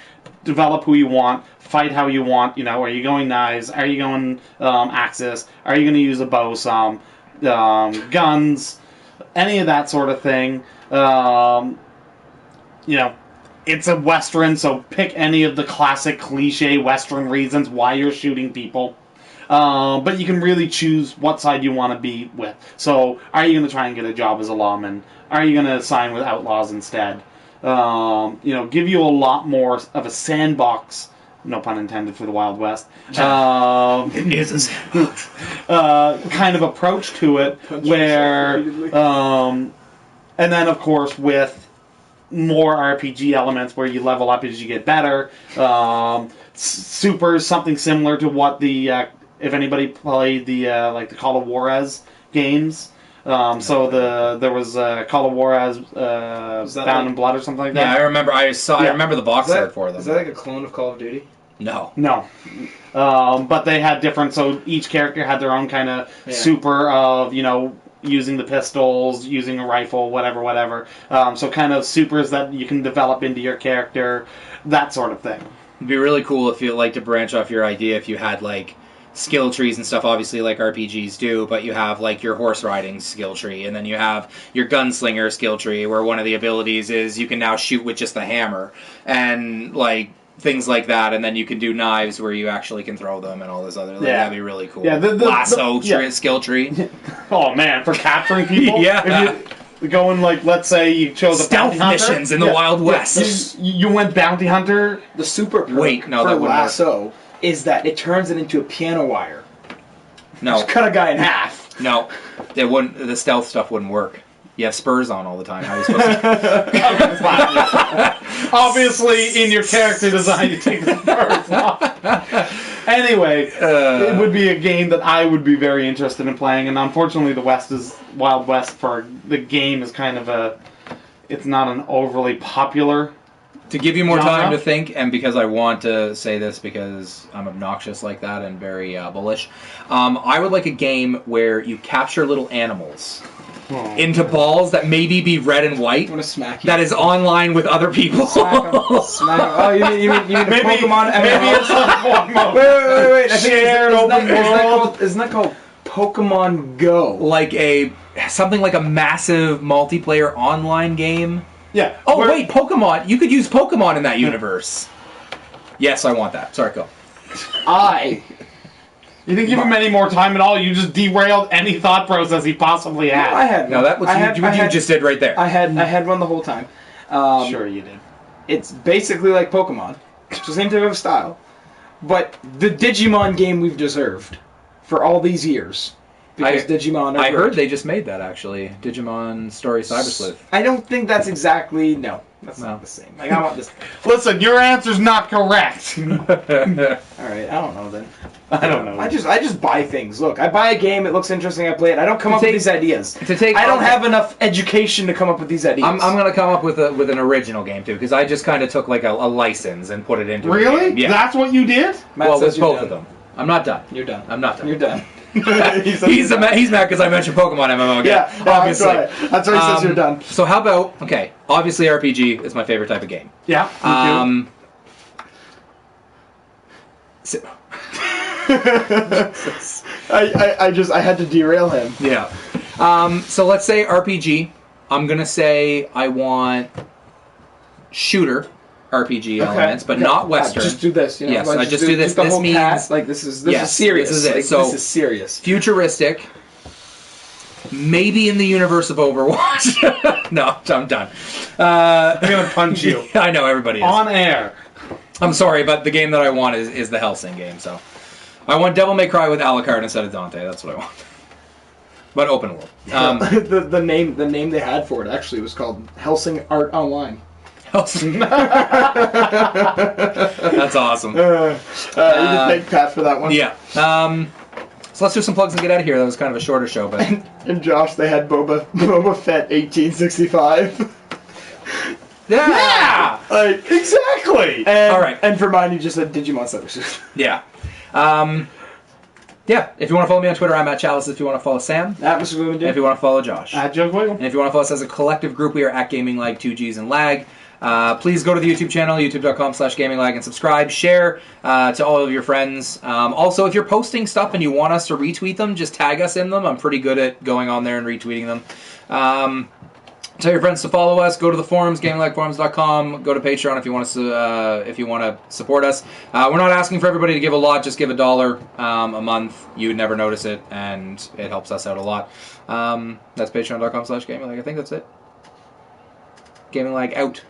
Develop who you want. Fight how you want. Are you going knives? Are you going axis? Are you going to use a bow some? Guns? Any of that sort of thing. It's a Western, so pick any of the classic cliche Western reasons why you're shooting people. But you can really choose what side you want to be with. So, are you going to try and get a job as a lawman? Are you going to sign with outlaws instead? Give you a lot more of a sandbox, no pun intended for the Wild West. It is a sandbox. Kind of approach to it, where, and then of course with more RPG elements where you level up as you get better. Super something similar to what the if anybody played the the Call of Juarez games. So there was Call of Juarez Bound in Blood or something like that. Yeah, I remember. I remember the box art for them. Is that like a clone of Call of Duty? No. But they had different. So each character had their own kind of super of using the pistols, using a rifle, whatever. So kind of supers that you can develop into your character, that sort of thing. It'd be really cool if you like to branch off your idea. If you had like skill trees and stuff, obviously like RPGs do, but you have like your horse riding skill tree, and then you have your gunslinger skill tree, where one of the abilities is you can now shoot with just the hammer, and like things like that, and then you can do knives where you actually can throw them and all this other. That'd be really cool. Yeah, the lasso skill tree. Oh man, for capturing people. Yeah. If you going let's say you chose a stealth bounty hunter missions in the Wild West. You went bounty hunter. The super perk Wait, no, for that wouldn't lasso is that it turns it into a piano wire. No, Just cut a guy in half. no, it wouldn't. The stealth stuff wouldn't work. You have spurs on all the time. How are you supposed to? Obviously, in your character design, you take the spurs off. Anyway, it would be a game that I would be very interested in playing, and unfortunately, the Wild West for the game is kind of it's not an overly popular. To give you more genre? time to think, and because I want to say this because I'm obnoxious like that and very bullish, I would like a game where you capture little animals into balls that maybe be red and white. I'm gonna smack you. That is online with other people. Smack 'em. Oh, you mean Maybe Pokemon MMO? maybe it's like one more. Wait. I think Shared open world. Isn't that called Pokemon Go? Like something like a massive multiplayer online game. Yeah. Oh wait, Pokemon! You could use Pokemon in that universe. Yes, I want that. Sorry, go. You didn't give him any more time at all. You just derailed any thought process he possibly had. No, I had. No, that was what you just did right there. I had one the whole time. Sure you did. It's basically like Pokemon. It's the same type of style, but the Digimon game we've deserved for all these years. Because Digimon. I heard they just made that actually. Digimon Story Cyber Sleuth. I don't think that's exactly That's not the same. Like I want this. Listen, your answer's not correct. All right, I don't know then. I don't know. I just buy things. Look, I buy a game. It looks interesting. I play it. I don't come up with these ideas. I don't have enough education to come up with these ideas. I'm gonna come up with an original game too, because I just kind of took like a license and put it into. Really? A game. Yeah. That's what you did? Matt Well, says with you're both done. of them. I'm not done. You're done. I'm not done. You're done. He's mad because I mentioned Pokemon MMO again. Yeah, obviously. That's why he says you're done. So how about obviously RPG is my favorite type of game. Yeah. Me So, I had to derail him. yeah. So let's say RPG. I'm gonna say I want shooter RPG elements, but not Western. Just do this. Yes, like, I just do this. The This whole means cat, like this is yes, serious. This is it. Like, So this is serious. Futuristic. Maybe in the universe of Overwatch. No, I'm done. I'm gonna punch you. I know everybody is. On air. I'm sorry, but the game that I want is the Hellsing game. So I want Devil May Cry with Alucard instead of Dante. That's what I want. But open world. The name they had for it actually was called Helsing Art Online. Hellsing. That's awesome. You can thank Pat for that one. Yeah. So let's do some plugs and get out of here. That was kind of a shorter show, but And Josh, they had Boba Fett 1865. yeah. Like, Exactly! and, All right. And for mine, you just said Digimon Substitute. Yeah. Yeah, if you want to follow me on Twitter, I'm at Chalice. If you want to follow Sam, That was what we and did. if you want to follow Josh. Joke Wiggle. And if you want to follow us as a collective group, we are at Gaminglagg, 2Gs and LAGG. Please go to the YouTube channel, youtube.com/Gaminglagg, and subscribe. Share to all of your friends. Also, if you're posting stuff and you want us to retweet them, just tag us in them. I'm pretty good at going on there and retweeting them. Tell your friends to follow us. Go to the forums, gaminglagforums.com. Go to Patreon if you want to support us. We're not asking for everybody to give a lot. Just give $1 a month. You would never notice it, and it helps us out a lot. That's patreon.com/Gaminglagg. I think that's it. Gaminglagg out.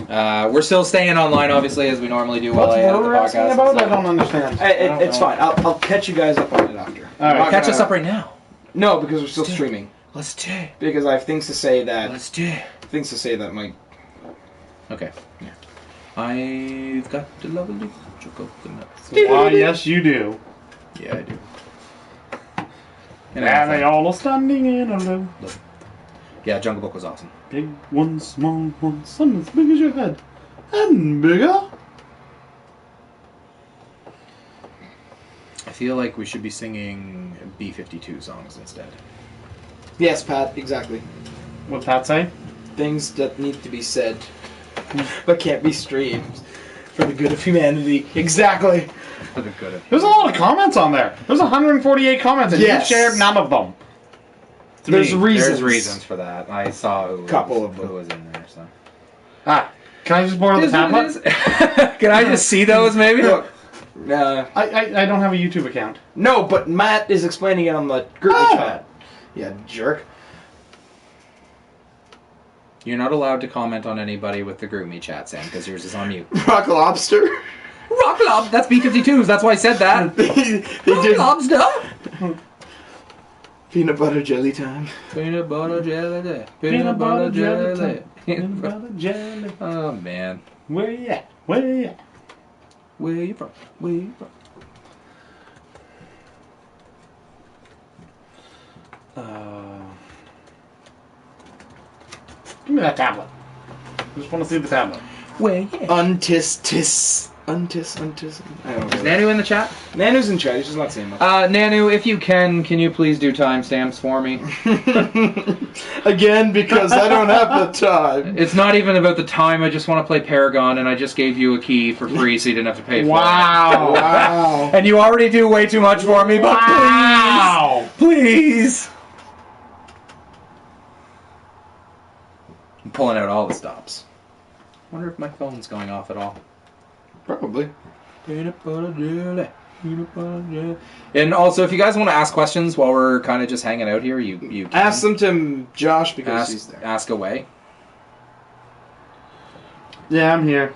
We're still staying online, obviously, as we normally do while I edit the podcast. About? I don't understand. It's fine. I'll catch you guys up on it after. All right. Catch us up right now. No, because we're still streaming. Let's do it. Because I have things to say that might. Okay. Yeah. I've got the lovely coconut. Why, yes, you do. Yeah, I do. And they all are standing in a row. Yeah, Jungle Book was awesome. Big one, small one, some as big as your head. And bigger. I feel like we should be singing B-52 songs instead. Yes, Pat. Exactly. What's that say? Things that need to be said, but can't be streamed for the good of humanity. Exactly. For the good of There's a lot of comments on there. There's 148 comments, and Yes. you shared none of them. There's reasons. There's reasons for that. I saw who Couple of them. was in there. So. Can I just borrow the tablet? Can I just see those, maybe? Look. I don't have a YouTube account. No, but Matt is explaining it on the group chat. Yeah, jerk. You're not allowed to comment on anybody with the GroupMe chat, Sam, because yours is on mute. Rock Lobster. Rock Lob! That's B-52s, that's why I said that. they Rock did Lobster! peanut butter jelly time. Peanut butter jelly day. Peanut butter jelly day. Peanut butter jelly. Oh, man. Where you at? Where you at? Where you from? Where you from? Give me that tablet. I just want to see the tablet. Where you? Untis. I don't know. Is Nanu in the chat? Nanu's in chat. He's just not saying much. Nanu, if you can you please do timestamps for me? Again, because I don't have the time. It's not even about the time, I just want to play Paragon, and I just gave you a key for free so you didn't have to pay for Wow. Wow. it. And you already do way too much for me, but Wow. please! I'm pulling out all the stops. Wonder if my phone's going off at all. Probably. Peanut butter jelly. Peanut butter jelly. And also, if you guys want to ask questions while we're kind of just hanging out here, you can. Ask them to Josh because he's there. Ask away. Yeah, I'm here.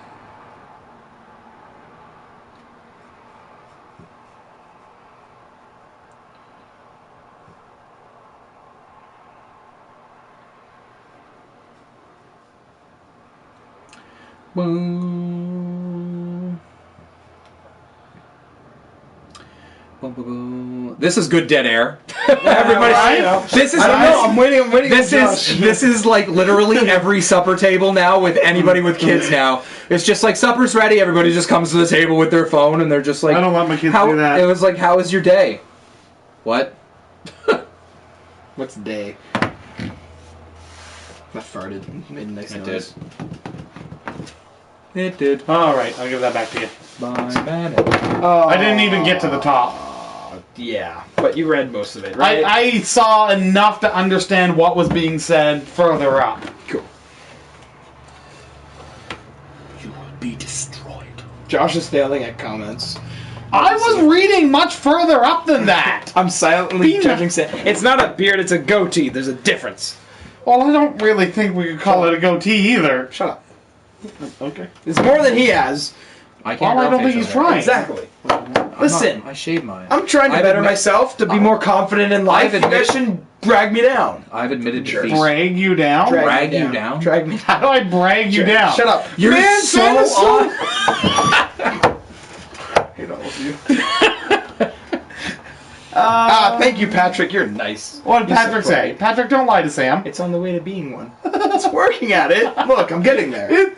Boom. Boom, boom, boom. This is good dead air. Everybody, this is. I don't know. I'm waiting. This is like literally every supper table now with anybody with kids now. It's just like supper's ready. Everybody just comes to the table with their phone and they're just like. I don't let my kids how, do that. It was like, how was your day? What? What's day? I farted. Made a nice It noise. It did. All right, I'll give that back to you. Bye, man. I didn't even get to the top. Yeah, but you read most of it, right? I saw enough to understand what was being said further up. Cool. You will be destroyed. Josh is failing at comments. I was reading much further up than that. I'm silently Peanut. judging. It's not a beard, it's a goatee. There's a difference. Well, I don't really think we could call it a goatee either. Shut up. Okay. It's more than he has. I can't. Well, I grow don't think facial he's hair. trying. Exactly. I'm Listen. not- I shave mine. I'm trying to I've better admit- myself to be more confident in life. I've You guys admit- shouldn't drag me down. I've admitted Jerk. defeat. Drag you down? Drag you down? Drag me How do I brag you down? Shut up. You're Man, so Sam is on. I hate all of you. Thank you, Patrick. You're nice. What did You're so Patrick say? funny. Patrick, don't lie to Sam. It's on the way to being one. It's working at it. Look, I'm getting there.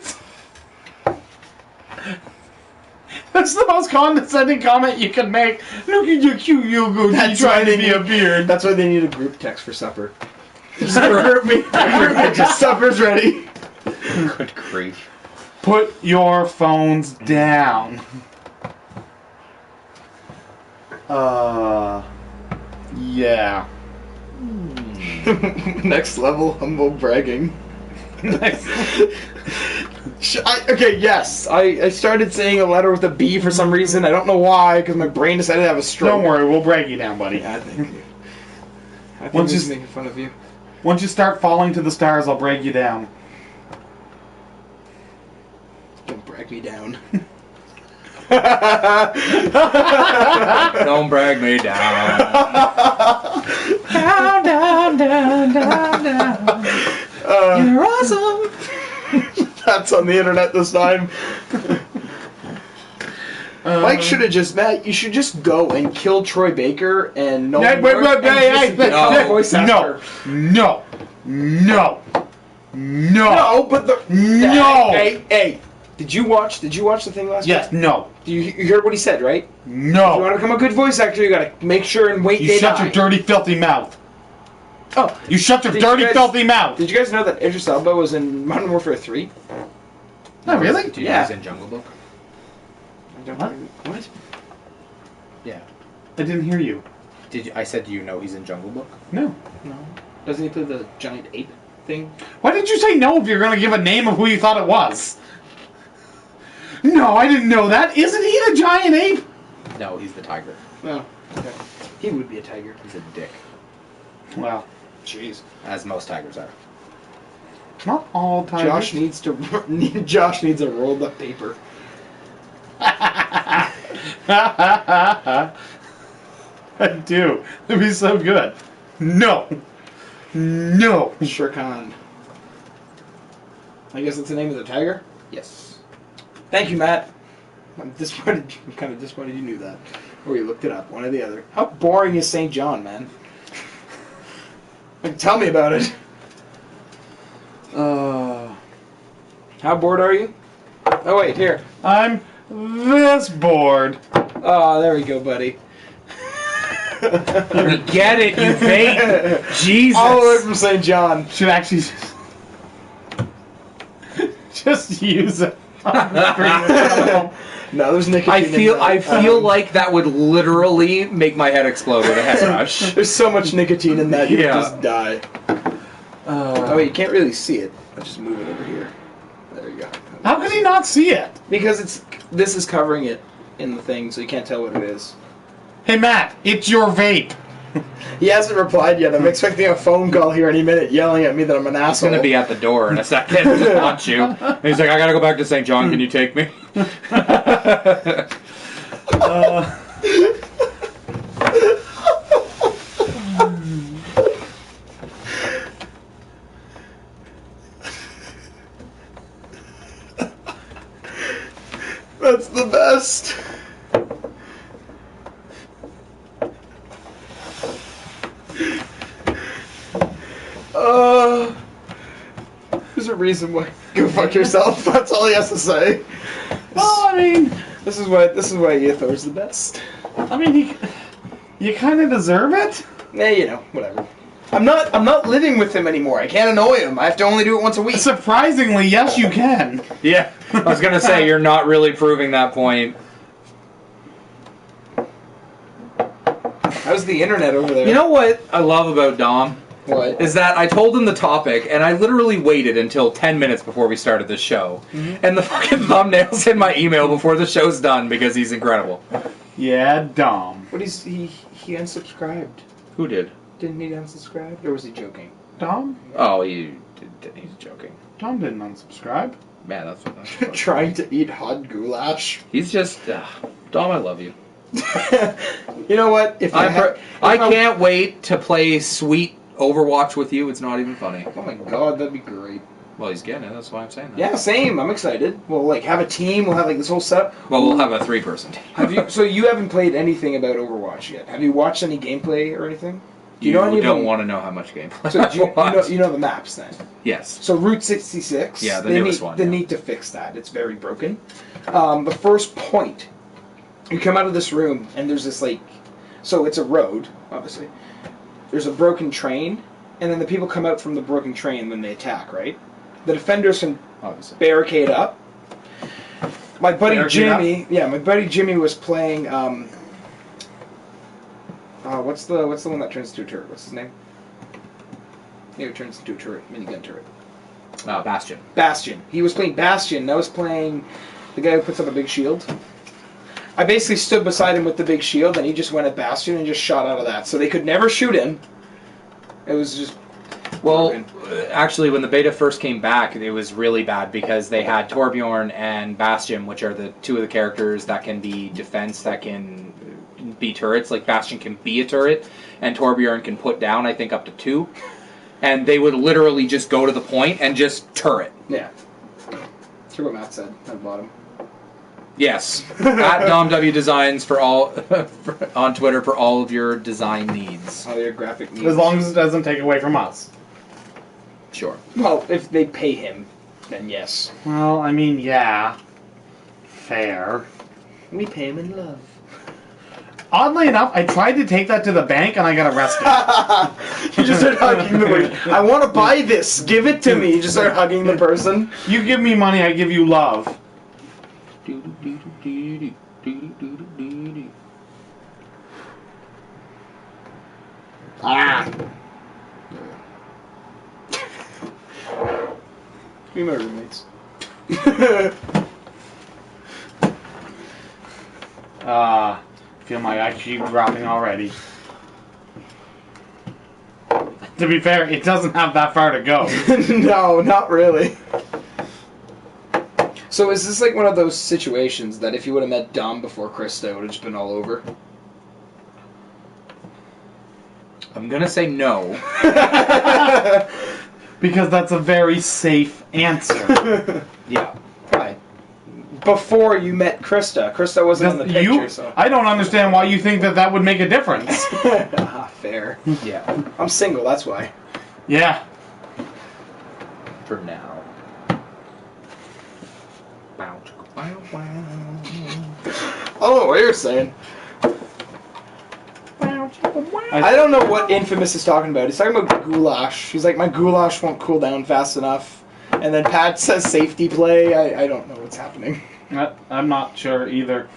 That's the most condescending comment you can make. Look at your cute yogurt. That's You why trying to they be a need- beard. That's why they need a group text for supper. Just group me. Just supper's ready. Good grief. Put your phones down. Yeah. Next level humble bragging. Okay, yes. I started saying a letter with a B for some reason. I don't know why, because my brain decided to have a stroke. Don't worry, we'll break you down, buddy. Yeah, thank you. I think Once he's you- making fun of you. Once you start falling to the stars, I'll break you down. Don't brag me down. Don't brag me down. Down, down, down, down, down. You're awesome. That's on the internet this time. Mike should have just you should just go and kill Troy Baker and no Wait, more, wait, and hey, just hey, become no, a voice No, actor. no, no, no. No, but the No. Hey, did you watch the thing last Yes, week? no, You heard what he said, right? If you no. want to become a good voice actor, you gotta make sure and wait. You they shut die. your dirty, filthy mouth. Oh, You shut your Did you dirty, guys- filthy mouth. did you guys know that Idris Elba was in Modern Warfare 3? Oh, really? Did you Yeah. use in Jungle Book? What? What? Yeah. I didn't hear you. Did you, I said, do you know he's in Jungle Book? No. No. Doesn't he play the giant ape thing? Why did you say no if you're going to give a name of who you thought it was? No, I didn't know that. Isn't he the giant ape? No, he's the tiger. No. Okay. He would be a tiger. He's a dick, Well, Jeez. as most tigers are. not all tigers. Josh needs a rolled up paper. I do. It'd be so good. No. No. Sure Khan. I guess that's the name of the tiger? Yes. Thank you, Matt. I'm disappointed. I'm kind of disappointed you knew that. Or you looked it up, one or the other. How boring is St. John, man? Like, tell me about it. How bored are you? Oh, wait, here. I'm this bored. Oh, there we go, buddy. We get it, you vape. Jesus. All the way from St. John. Should actually just use it. on the screen. No, there's nicotine I in feel like that would literally make my head explode with a head rush. There's so much nicotine in that, you Yeah. would just die. Oh, wait, you can't really see it. I'll just move it over here. There you go. How can he not see it? Because this is covering it in the thing, so you can't tell what it is. Hey Matt, it's your vape. He hasn't replied yet. I'm expecting a phone call here any minute yelling at me that I'm an He's asshole. gonna be at the door in a second. Just punch you. And he's like, I gotta go back to St. John. Can you take me? That's the best. There's a reason why. Go fuck yourself. That's all he has to say. Well, I mean, This is why Ethor's the best. you kind of deserve it. You know, whatever. I'm not living with him anymore. I can't annoy him. I have to only do it once a week. Surprisingly, yes, you can. Yeah. I was gonna say, you're not really proving that point. How's the internet over there? You know what I love about Dom? what? Is that I told him the topic, and I literally waited until 10 minutes before we started the show. And the fucking thumbnail's in my email before the show's done because he's incredible. Yeah, Dom. What is he unsubscribed? Who did? Didn't he unsubscribe? Or was he joking? Dom? Oh, he's joking. Dom didn't unsubscribe. Man, that's Trying to eat hot goulash. He's just... Dom, I love you. You know what? If I can't wait to play sweet Overwatch with you. It's not even funny. Oh my god, that'd be great. Well, he's getting it. That's why I'm saying that. Yeah, same. I'm excited. We'll like have a team. We'll have like this whole setup. Well, we'll have a 3-person team. Have you? So you haven't played anything about Overwatch yet? Have you watched any gameplay or anything? Do You know any don't of want to know how much gameplay. So do you know the maps then? Yes. So Route 66. Yeah, the they newest need, one. They Yeah. need to fix that. It's very broken. The first point, you come out of this room and there's this like, so it's a road, obviously. There's a broken train, and then the people come out from the broken train when they attack, right? The defenders can Obviously. barricade up. My buddy Barricade Jimmy was playing. What's the one that turns into a turret? What's his name? Yeah, it turns into a turret, minigun turret. Bastion. Bastion. He was playing Bastion. And I was playing the guy who puts up a big shield. I basically stood beside him with the big shield, and he just went at Bastion and just shot out of that. So they could never shoot him. It was just. Well, actually, when the beta first came back, it was really bad because they had Torbjorn and Bastion, which are the two of the characters that can be defense, that can be turrets. Like, Bastion can be a turret, and Torbjorn can put down, I think, up to 2. And they would literally just go to the point and just turret. Yeah. Hear what Matt said at the bottom. Yes. At DomW Designs for all on Twitter for all of your design needs. All your graphic needs. As long as it doesn't take away from us. Sure. Well, if they pay him, then yes. Well, I mean, yeah. Fair. We pay him in love. Oddly enough, I tried to take that to the bank and I got arrested. You just start hugging the person. I want to buy this. Give it to me. You just start hugging the person. You give me money, I give you love. Ah. We my roommates. Feel my IQ dropping already. To be fair, it doesn't have that far to go. No, not really. So is this like one of those situations that if you would have met Dom before Krista, it would have just been all over? I'm gonna say no. Because that's a very safe answer. Yeah. Right. Before you met Krista. Krista wasn't in the picture, so. I don't understand why you think that would make a difference. Fair. Yeah. I'm single, that's why. Yeah. For now. I don't know what you're saying. I don't know what Infamous is talking about. He's talking about goulash. He's like, my goulash won't cool down fast enough. And then Pat says safety play. I don't know what's happening. I'm not sure either.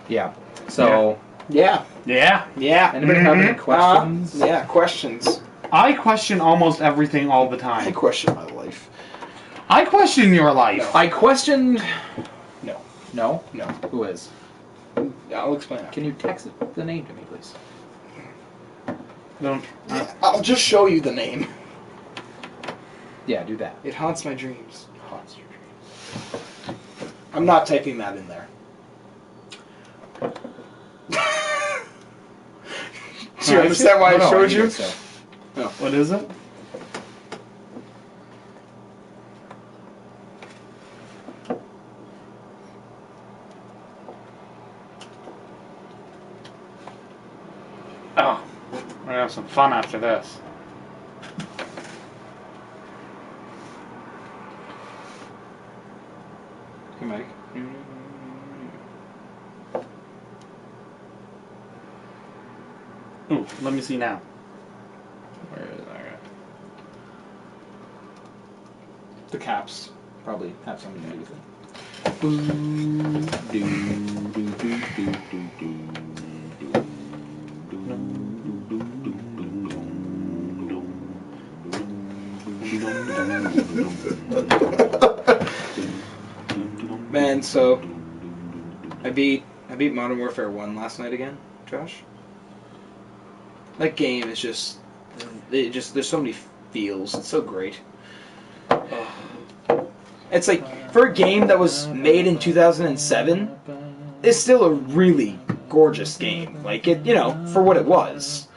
Yeah. So. Yeah. Yeah. Yeah. Anybody have any questions? Yeah, questions. I question almost everything all the I time. question my life. I question your life. I questioned. No. No. No. Who is? I'll explain it. Can you text the name to me, please? Don't. I'll just show you the name. Yeah, do that. It haunts my dreams. Haunts your dreams. I'm not typing that in there. Do you understand why I showed you? So. What is it? Oh, we're gonna have some fun after this. Hey, Mike. Ooh, let me see now. Where is that? The caps. Probably have something to do with it. Man, so I beat Modern Warfare 1 last night again, Josh. That game is just there's so many feels. It's so great. It's like for a game that was made in 2007, it's still a really gorgeous game. Like it, for what it was.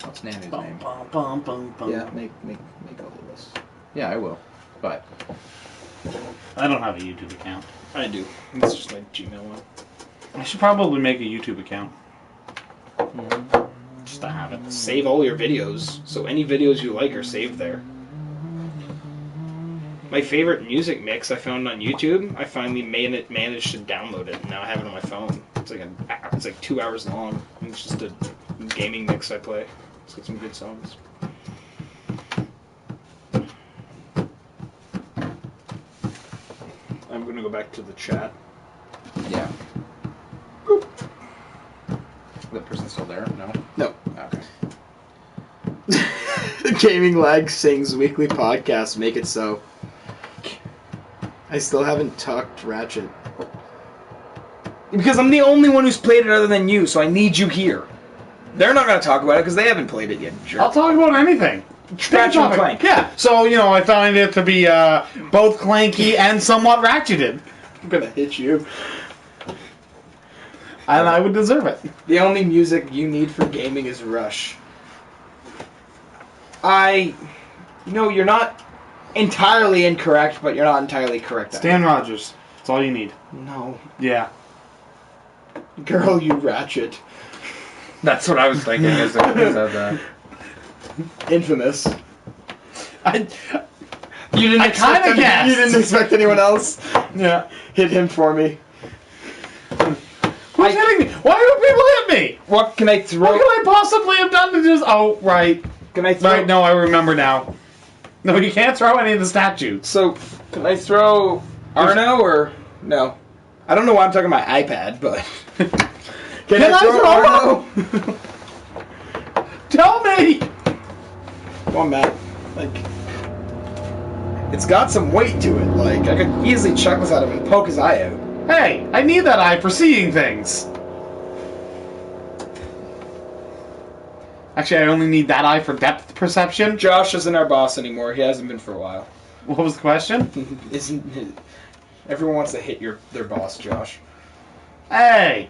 What's Nanu's Bum, name? bum, bum, bum, bum. Yeah, make a whole list. Yeah, I will. But I don't have a YouTube account. I do. It's just my Gmail one. I should probably make a YouTube account. Just to have it. Save all your videos, so any videos you like are saved there. My favorite music mix I found on YouTube, I finally managed to download it, and now I have it on my phone. It's like 2 hours long, and it's just a gaming mix I play. It's got some good songs. I'm gonna go back to the chat. yeah. The person's still there? No? No. Okay. Gaminglagg sings weekly podcast. Make it so. I still haven't talked Ratchet. Because I'm the only one who's played it other than you, so I need you here. They're not gonna talk about it because they haven't played it yet. Jerk. I'll talk about anything. Ratchet and Clank. Yeah. So, I find it to be both clanky and somewhat ratcheted. I'm gonna hit you. And I would deserve it. The only music you need for gaming is Rush. You're not entirely incorrect, but you're not entirely correct. Stan Rogers. That's all you need. No. Yeah. Girl, you Ratchet. That's what I was thinking as I said that. Infamous. I You didn't kinda expect guessed. You didn't expect anyone else. Yeah. Hit him for me. Who's hitting me? Why do people hit me? What can I What throw? could I possibly have done to just... Oh, right. Can I throw? Right, no, I remember now. No, you can't throw any of the statues. So, can I throw Arno or no? I don't know why I'm talking my iPad, but Can I throw Arno? Tell me! Come on, Matt. Like, it's got some weight to it. Like, I could easily chuck this at him and poke his eye out. Hey, I need that eye for seeing things. Actually, I only need that eye for depth perception. Josh isn't our boss anymore. He hasn't been for a while. What was the question? Isn't everyone wants to hit their boss, Josh? Hey!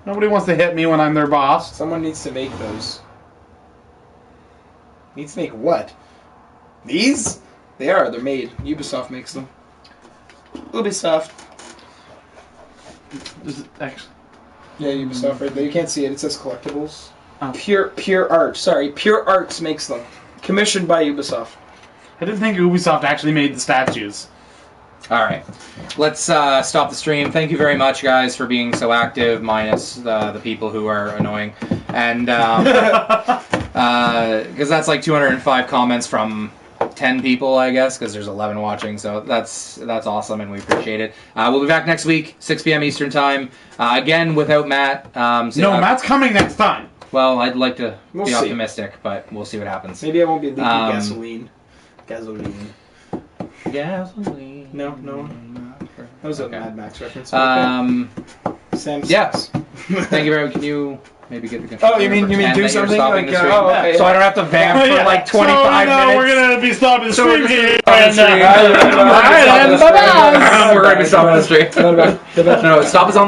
Nobody wants to hit me when I'm their boss. Someone needs to make those. Needs to make what? These? They are. They're made. Ubisoft makes them. Ubisoft. Is it actually... Yeah, Ubisoft right there. You can't see it. It says collectibles. Oh. Pure Art. Sorry, Pure Arts makes them. Commissioned by Ubisoft. I didn't think Ubisoft actually made the statues. All right, let's stop the stream. Thank you very much, guys, for being so active, minus the people who are annoying. And because that's like 205 comments from 10 people, I guess, because there's 11 watching. So that's awesome, and we appreciate it. We'll be back next week, 6 p.m. Eastern time. Again, without Matt. Matt's coming next time. Well, I'd like to We'll be see. optimistic, but we'll see what happens. Maybe I won't be leaking Gasoline. Gasoline. Gasoline. No. That was Okay. a Mad Max reference. Sam. Yes. Thank you very much. Can you maybe get the controller? Oh, you mean pretend do that you're something stopping like the stream? okay. So I don't have to vamp for like 25 minutes. We're gonna be stopping the stream here. Stopping the stream. Alright, Alright, bye-bye. We're going to be stopping the stream. No, stop us on